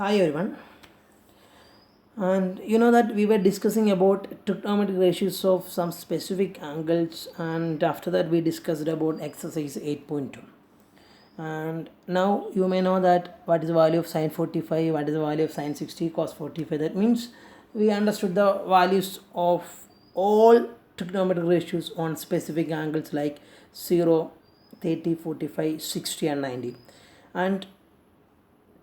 Hi everyone, and you know that we were discussing about trigonometric ratios of some specific angles, and after that we discussed about exercise 8.2. And now you may know that what is the value of sine 45, what is the value of sine 60, cos 45. That means we understood the values of all trigonometric ratios on specific angles like 0, 30, 45, 60, and 90. And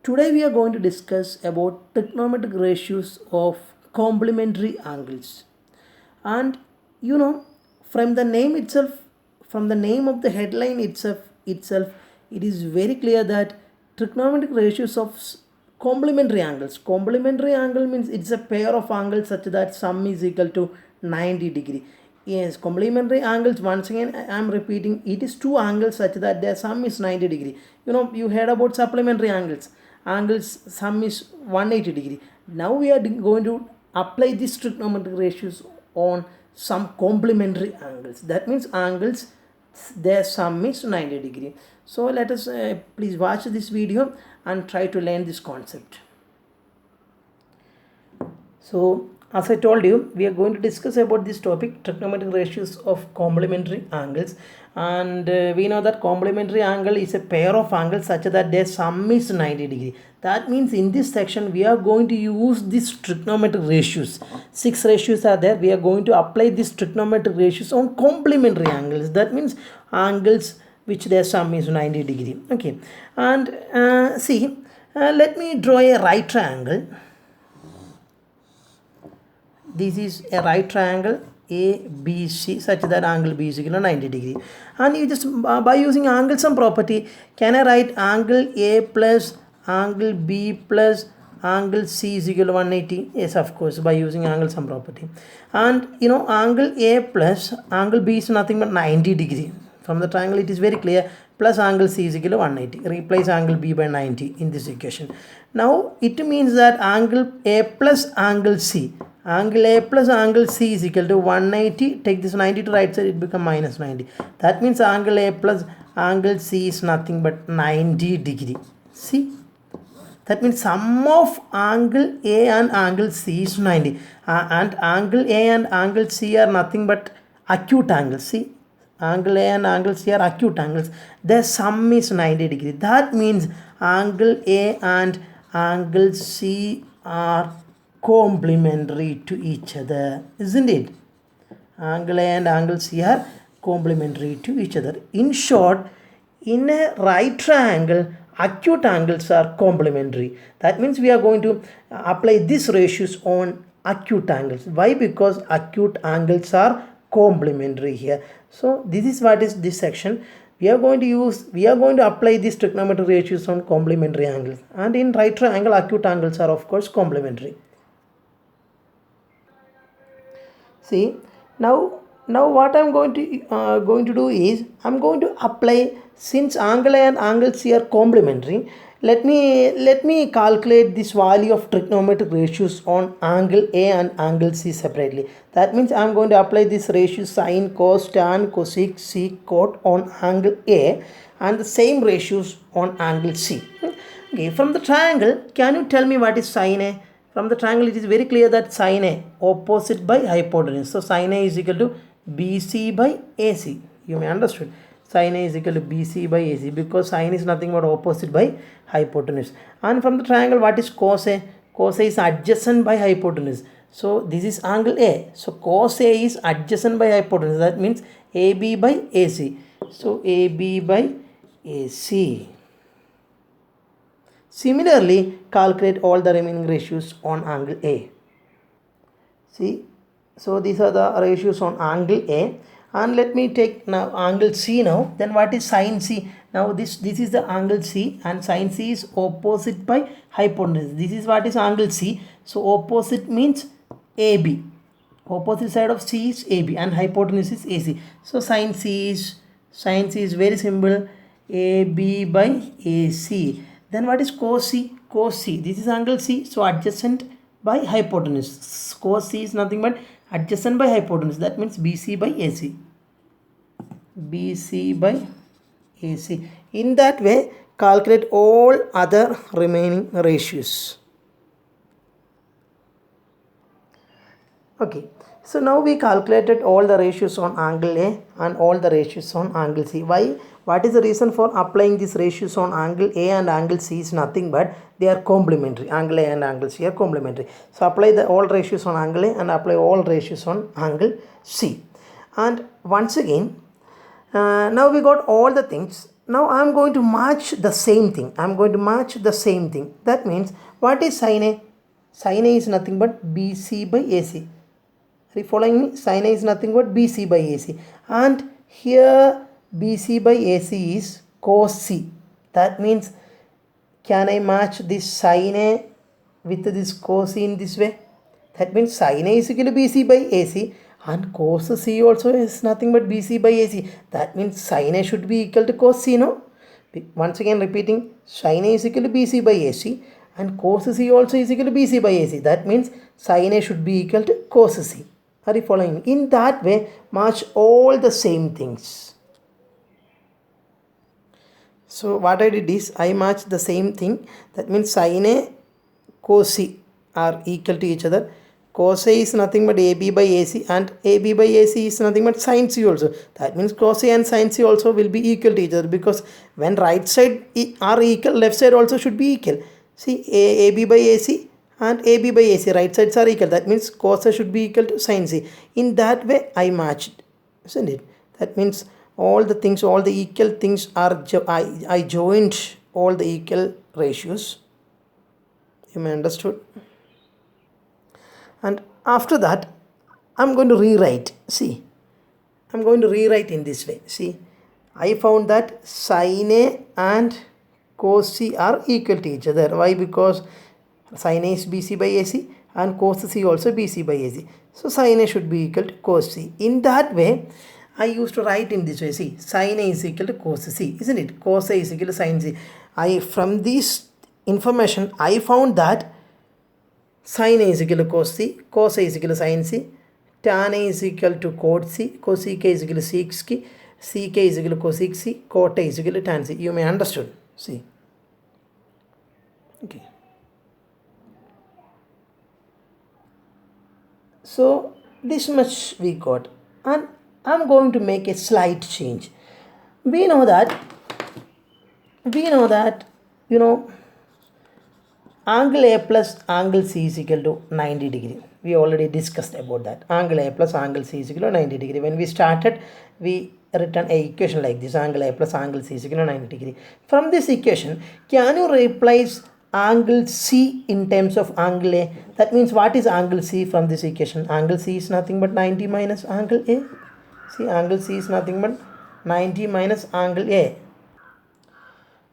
today we are going to discuss about trigonometric ratios of complementary angles. And you know, from the name itself, from the name of the headline itself, it is very clear that trigonometric ratios of complementary angles. Complementary angle means it's a pair of angles such that sum is equal to 90 degree. Yes, complementary angles, once again I am repeating, it is two angles such that their sum is 90 degree. You know, you heard about supplementary angles. Angles sum is 180 degree. Now we are going to apply these trigonometric ratios on some complementary angles. That means angles their sum is 90 degree. So let us please watch this video and try to learn this concept. So as I told you, we are going to discuss about this topic, trigonometric ratios of complementary angles. And we know that complementary angle is a pair of angles such that their sum is 90 degree. That means in this section we are going to use these trigonometric ratios. 6 ratios are there. We are going to apply these trigonometric ratios on complementary angles. That means angles which their sum is 90 degree. Okay. And let me draw a right triangle. This is a right triangle ABC such that angle B is equal to 90 degree. And you just by using angle sum property, can I write angle A plus angle B plus angle C is equal to 180? Yes, of course, by using angle sum property. And you know, angle A plus angle B is nothing but 90 degree. From the triangle it is very clear, plus angle C is equal to 180. Replace angle B by 90 in this equation. Now it means that angle A plus angle C, angle A plus angle C is equal to 180. Take this 90 to right side, it becomes minus 90. That means angle A plus angle C is nothing but 90 degree. See, that means sum of angle A and angle C is 90. And angle A and angle C are nothing but acute angles. See, angle A and angle C are acute angles. Their sum is 90 degree. That means angle A and angle C are complementary to each other, isn't it? Angle A and angle C are complementary to each other. In short, in a right triangle, acute angles are complementary. That means we are going to apply these ratios on acute angles. Why? Because acute angles are complementary here. So this is what is this section. We are going to apply these trigonometric ratios on complementary angles. And in right triangle, acute angles are of course complementary. See, now what I'm going to do is I'm going to apply, since angle A and angle C are complementary, let me calculate this value of trigonometric ratios on angle A and angle C separately. That means I'm going to apply this ratio sine, cos, tan, cosec, sec, cot on angle A and the same ratios on angle C. Okay, from the triangle, can you tell me what is sine A? From the triangle it is very clear that sine A, opposite by hypotenuse. So sine A is equal to BC by AC. You may understood. Sine A is equal to BC by AC because sine is nothing but opposite by hypotenuse. And from the triangle, what is cos A? Cos A is adjacent by hypotenuse. So this is angle A. So cos A is adjacent by hypotenuse. That means AB by AC. So AB by AC. Similarly, calculate all the remaining ratios on angle A. See, so these are the ratios on angle A. And let me take now angle C now. Then what is sine C? Now this is the angle C, and sine C is opposite by hypotenuse. This is what is angle C. So opposite means AB. Opposite side of C is AB and hypotenuse is AC. So sine C is very simple, AB by AC. Then what is cos C? Cos C. This is angle C. So adjacent by hypotenuse. Cos C is nothing but adjacent by hypotenuse. That means BC by AC. BC by AC. In that way, calculate all other remaining ratios. Okay, so now we calculated all the ratios on angle A and all the ratios on angle C. Why? What is the reason for applying these ratios on angle A and angle C is nothing but they are complementary. Angle A and angle C are complementary. So apply the all ratios on angle A and apply all ratios on angle C. And once again, now we got all the things. Now I am going to match the same thing. I am going to match the same thing. That means what is sin A? Sin A is nothing but BC by AC. Are you following me? Sin A is nothing but BC by AC. And here BC by AC is cos C. That means can I match this sin A with this cos C in this way? That means sin A is equal to BC by AC and cos C also is nothing but BC by AC. That means sin A should be equal to cos C, no? Once again repeating, sin A is equal to BC by AC and cos C also is equal to BC by AC. That means sin A should be equal to cos C. Are you following me? In that way, match all the same things. So what I did is I matched the same thing. That means sin A, cos C are equal to each other. Cos A is nothing but AB by AC and AB by AC is nothing but sin C also. That means cos A and sin C also will be equal to each other, because when right side are equal, left side also should be equal. See, AB by AC and AB by AC, right sides are equal. That means cos A should be equal to sin C. In that way I matched, isn't it? That means all the things, all the equal things are, I joined all the equal ratios. You may understood. And after that I'm going to rewrite. See, I'm going to rewrite in this way. See, I found that sin A and cos C are equal to each other. Why? Because sin A is BC by AC and cos C also BC by AC. So sin A should be equal to cos C. In that way, I used to write in this way. See, sin A is equal to cos C, isn't it? Cos A is equal to sin C. From this information, I found that sin A is equal to cos C, cos A is equal to sin C, tan A is equal to cot C, cosec is equal to sec C, sec is equal to cosec C, cot A is equal to tan C. You may understood. See. Okay. So this much we got, and I'm going to make a slight change. We know that angle A plus angle C is equal to 90 degree. We already discussed about that. Angle A plus angle C is equal to 90 degree. When we started, we written a equation like this: angle A plus angle C is equal to 90 degree. From this equation, can you replace angle C in terms of angle A? That means what is angle C from this equation? Angle C is nothing but 90 minus angle A. See, angle C is nothing but 90 minus angle A.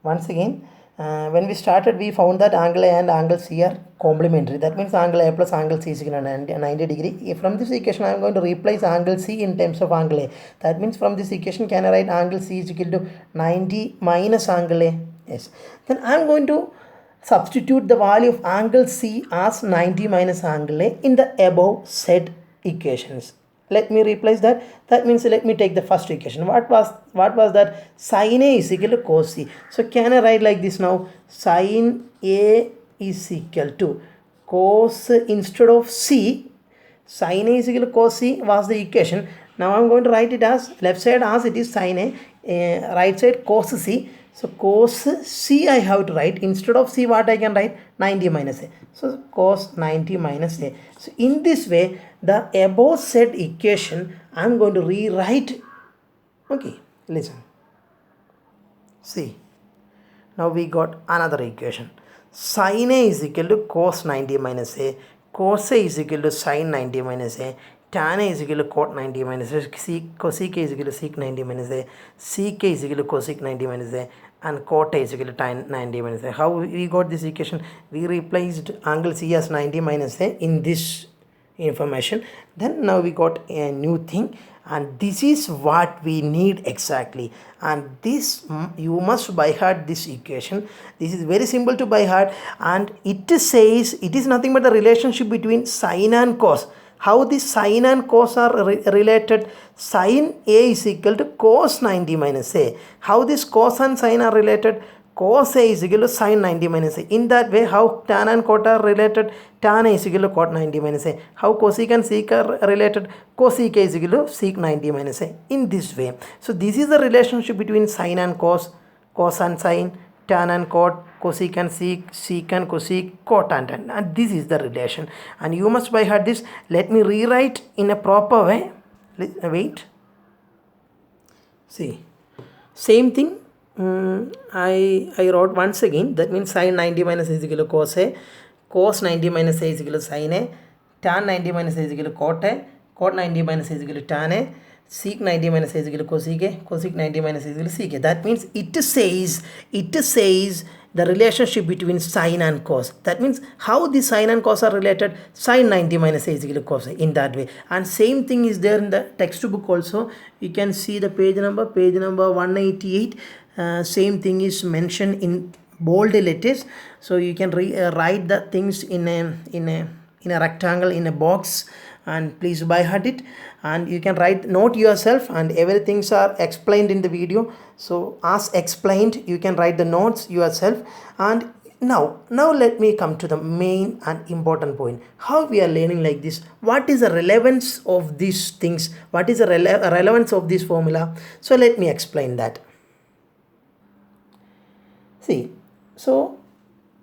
Once again, when we started, we found that angle A and angle C are complementary. That means angle A plus angle C is equal to 90 degree. From this equation, I am going to replace angle C in terms of angle A. That means from this equation, can I write angle C is equal to 90 minus angle A? Yes. Then I am going to substitute the value of angle C as 90 minus angle A in the above said equations. Let me replace that. That means let me take the first equation. What was that? Sin A is equal to cos C. So can I write like this now? Sin A is equal to cos, instead of C, sin A is equal to cos C was the equation. Now I am going to write it as left side as it is sin A, right side cos C. So cos C I have to write. Instead of C, what I can write? 90 minus A. So cos 90 minus A. So in this way, the above said equation I am going to rewrite. Okay, listen. See, now we got another equation. Sin A is equal to cos 90 minus A. Cos A is equal to sin 90 minus A. Tan A is equal to cot 90 minus A. Cosec A is equal to sec 90 minus A. Sec A is equal to cosec 90 minus A. And cot A is equal to tan 90 minus A. How we got this equation? We replaced angle C as 90 minus A in this information. Then now we got a new thing, and this is what we need exactly. And this, you must by heart this equation. This is very simple to by heart, and it says it is nothing but the relationship between sin and cos. How this sin and cos are related? Sin A is equal to cos 90 minus A. How this cos and sin are related? cos A is equal to sin 90 minus A. In that way, how tan and cot are related, tan A is equal to cot 90 minus A. How cosec and sec are related, cosec A is equal to sec 90 minus A. In this way. So this is the relationship between sin and cos, cos and sin, tan and cot, cosec and sec, sec and cosec, cot and tan. And this is the relation. And you must by heart this. Let me rewrite in a proper way. Wait. See. Same thing. I wrote once again. That means sin 90 minus A is equal to cos A, cos 90 minus A is equal to sin A, tan 90 minus A is equal to cot A, cot 90 minus A is equal to tan A, sec 90 minus A is equal to cosec A, cosec 90 minus A is equal to sec A. That means it says the relationship between sin and cos. That means how the sin and cos are related, sin 90 minus A is equal to cos A, in that way. And same thing is there in the textbook also. You can see the page number 188. Same thing is mentioned in bold letters, so you can write the things in a rectangle, in a box, and please by heart it, and you can write note yourself, and everything are explained in the video. So as explained, you can write the notes yourself. And now let me come to the main and important point. How we are learning like this? What is the relevance of these things? What is the relevance of this formula? So let me explain that. See, so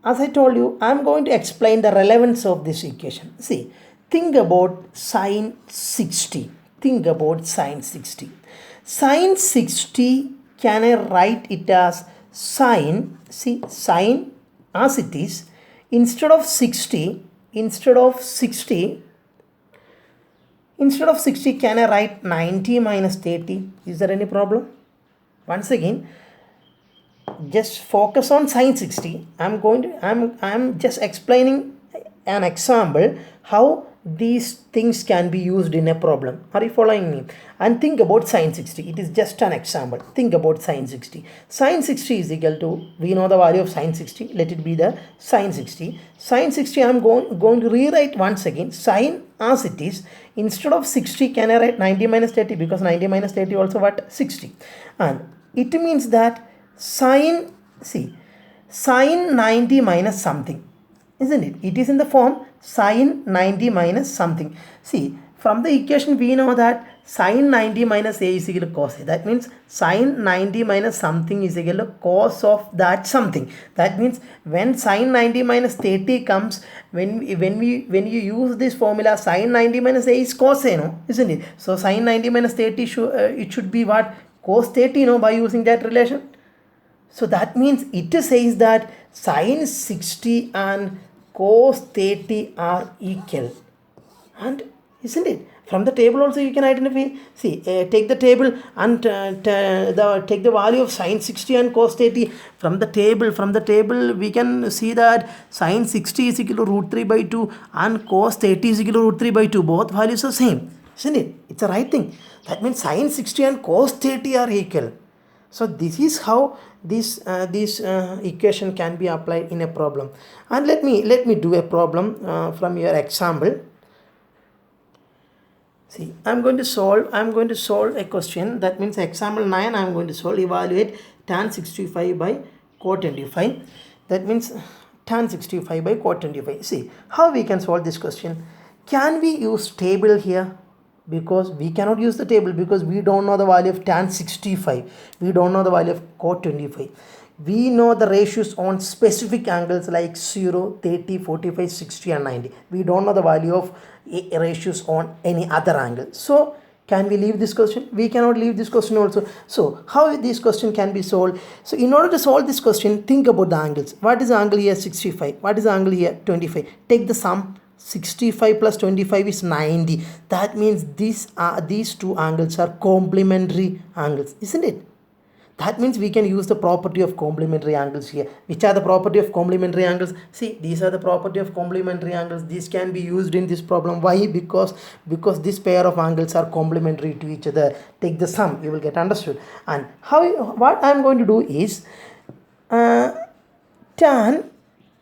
as I told you, I am going to explain the relevance of this equation. See, think about sin 60. Think about sin 60. Sin 60, can I write it as sin, see, sin as it is, instead of 60, can I write 90 minus 30? Is there any problem? Once again, just focus on sin 60. I'm just explaining an example how these things can be used in a problem. Are you following me? And think about sin 60. It is just an example. Think about sin 60. Sin 60 is equal to, we know the value of sin 60. Let it be the sin 60. Sin 60, I'm going to rewrite once again. Sin as it is. Instead of 60, can I write 90 minus 30? Because 90 minus 30 also what? 60. And it means that sin 90 minus something, isn't it? It is in the form sin 90 minus something. See, from the equation we know that sin 90 minus A is equal to cos A. That means sin 90 minus something is equal to cos of that something. That means when sin 90 minus 30 comes, when you use this formula, sin 90 minus A is cos A, no? Isn't it? So sin 90 minus 30 it should be what? Cos 30, no? By using that relation. So that means it says that sin 60 and cos 30 are equal. And isn't it? From the table also you can identify. See, take the table and take the value of sin 60 and cos 30 from the table. From the table we can see that sin 60 is equal to root 3 by 2 and cos 30 is equal to root 3 by 2. Both values are same. Isn't it? It's the right thing. That means sin 60 and cos 30 are equal. So this is how this equation can be applied in a problem. And let me do a problem from your example. See, I'm going to solve a question. That means example 9 I'm going to solve. Evaluate tan 65 by cot 25. That means tan 65 by cot 25. See, how we can solve this question? Can we use table here? Because we cannot use the table because we don't know the value of tan 65. We don't know the value of cot 25. We know the ratios on specific angles like 0, 30, 45, 60 and 90. We don't know the value of ratios on any other angle. So can we leave this question? We cannot leave this question also. So how this question can be solved? So in order to solve this question, think about the angles. What is the angle here? 65. What is the angle here? 25. Take the sum. 65 plus 25 is 90. That means these two angles are complementary angles, isn't it? That means we can use the property of complementary angles here. Which are the property of complementary angles? See, these are the property of complementary angles. These can be used in this problem. Why? Because this pair of angles are complementary to each other. Take the sum, you will get understood. And what I am going to do is tan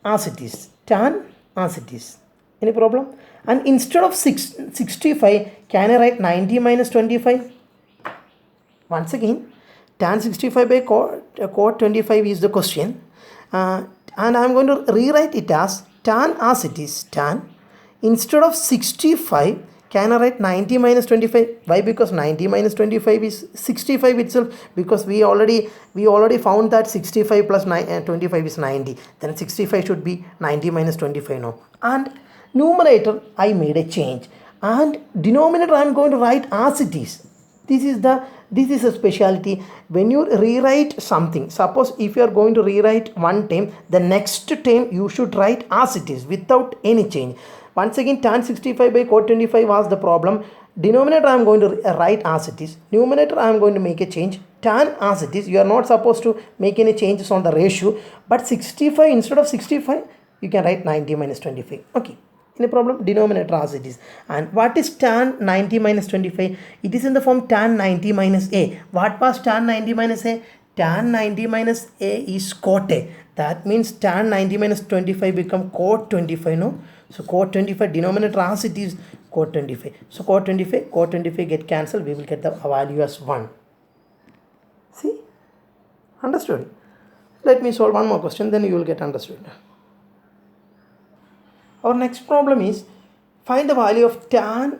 as it is. Tan as it is. Any problem? And instead of 65, can I write 90 minus 25? Once again, tan 65 by cot 25 is the question, and I'm going to rewrite it as tan as it is. Tan, instead of 65, can I write 90 minus 25? Why? Because 90 minus 25 is 65 itself, because we already found that 65 plus 25 is 90. Then 65 should be 90 minus 25 now. And numerator I made a change, and denominator I am going to write as it is. This is a specialty when you rewrite something. Suppose if you are going to rewrite one term, the next term you should write as it is without any change. Once again, tan 65 by cot 25 was the problem. Denominator I am going to write as it is. Numerator I am going to make a change. Tan as it is. You are not supposed to make any changes on the ratio. But 65, instead of 65, you can write 90 minus 25. Okay. Any problem? Denominator as it is. And what is tan 90 minus 25? It is in the form tan 90 minus a. What was tan 90 minus a? Tan 90 minus a is cot a. That means tan 90 minus 25 become cot 25, no? So cot 25, denominator as it is, cot 25. So cot 25 get cancelled. We will get the value as 1. See? Understood? Let me solve one more question, then you will get understood. Our next problem is find the value of tan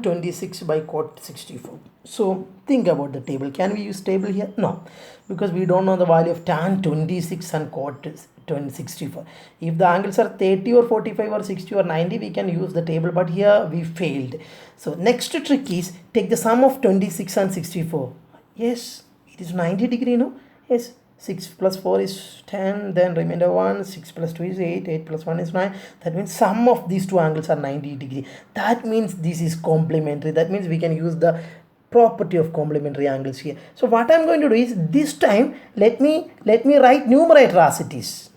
26 by cot 64. So think about the table. Can we use table here? No, because we don't know the value of tan 26 and cot 64. If the angles are 30 or 45 or 60 or 90, we can use the table, but here we failed. So next trick is take the sum of 26 and 64. Yes, it is 90 degree, no? Yes. 6 plus 4 is 10, then remainder 1, 6 plus 2 is 8, 8 plus 1 is 9. That means sum of these two angles are 90 degree. That means this is complementary. That means we can use the property of complementary angles here. So what I'm going to do is, this time let me write numerator as it is,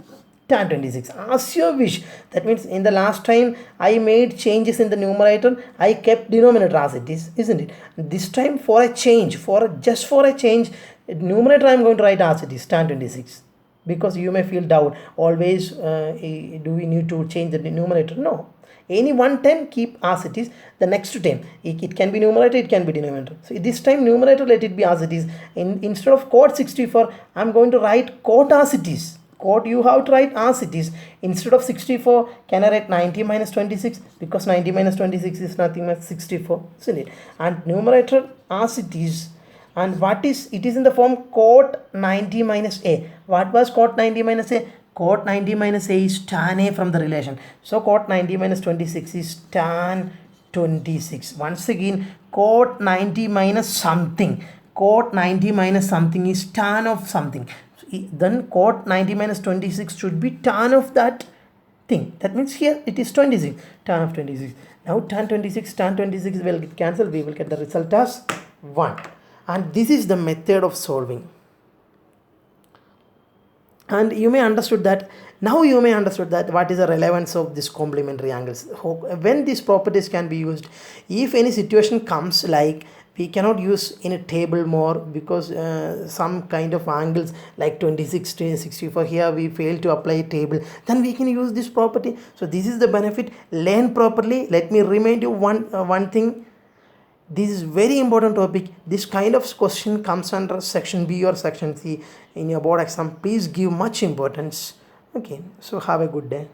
tan 26, as you wish. That means in the last time I made changes in the numerator, I kept denominator as it is, isn't it? This time for a change, just for a change, numerator I am going to write as it is, tan 26, because you may feel doubt always, do we need to change the numerator? No, any one time keep as it is. The next time it can be numerator, it can be denominator. So this time numerator let it be as it is. Instead of cot 64, I am going to write cot as it is. Cot you have to write as it is. Instead of 64, can I write 90 minus 26? Because 90 minus 26 is nothing but 64, isn't it? And numerator as it is. And what is it? Is in the form cot 90 minus a. What was cot 90 minus a? Cot 90 minus a is tan a from the relation. So cot 90 minus 26 is tan 26. Once again, cot 90 minus something. Cot 90 minus something is tan of something. Then cot 90 minus 26 should be tan of that thing. That means here it is 26. Tan of 26. Now tan 26 will get cancelled. We will get the result as 1. And this is the method of solving. And you may understood that. Now you may understood that what is the relevance of this complementary angles. When these properties can be used, if any situation comes like we cannot use in a table more because some kind of angles like 26 to 64 here we fail to apply a table, then we can use this property. So this is the benefit. Learn properly. Let me remind you one thing. This is very important topic. This kind of question comes under section B or section C in your board exam. Please give much importance. Okay, so have a good day.